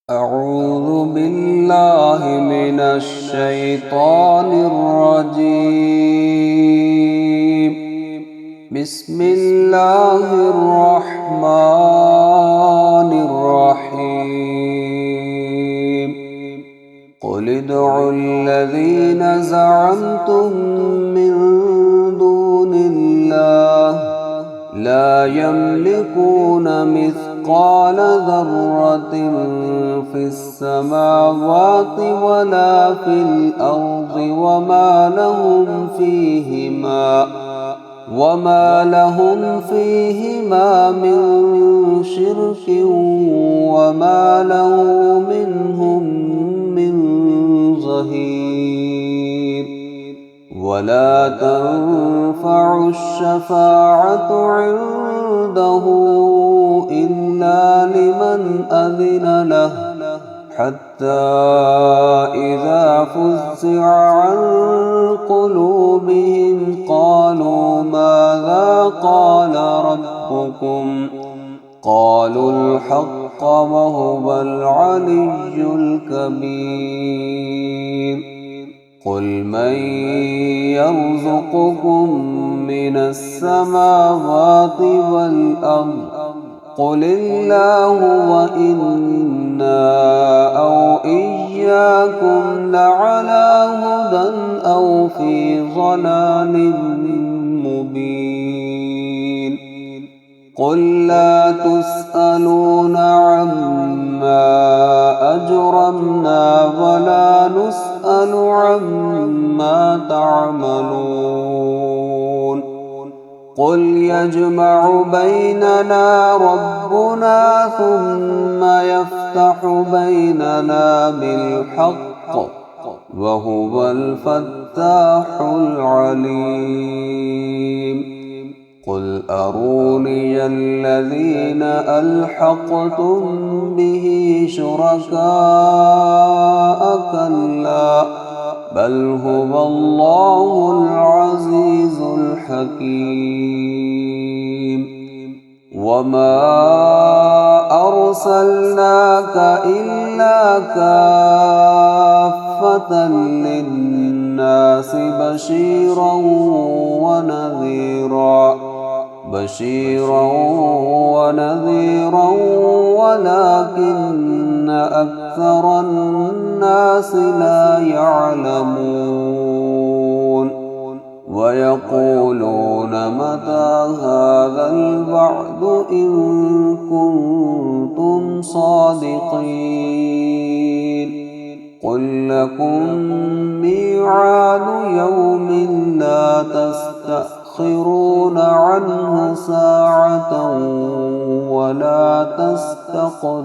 أعوذ بالله من الشيطان الرجيم. بسم الله الرحمن الرحيم. قل ادعوا الذين زعمتم من دون الله لا يملكون مثقال ذرة في السماوات ولا في الأرض وما لهم فيهما من شرك وما له منهم من ظهير. ولا تنفع الشفاعة عنده إلا لمن أذن له حتى إذا فزع عن قلوبهم قالوا ماذا قال ربكم قالوا الحق وهو العلي الكبير. قل من يرزقكم من السماوات والأرض قل الله وإنا أو إياكم لعلى هدى أو في ضلال مبين. قل لا تسألون عما أجرمنا ولا نسأل عما تعملون. قل يجمع بيننا ربنا ثم يفتح بيننا بالحق وهو الفتاح العليم. قل أروني الذين ألحقتم به شركاء كلا بل هو الله العزيز الحكيم. وما أرسلناك إلا كافة للناس بشيرا ونذيرا ولكن أكثر الناس لا يعلمون. ويقولون متى هذا الوعد إن كنتم صادقين. قل لكم ميعاد يوم لا تستأخرون عنه ساعة ولا تستقدمون.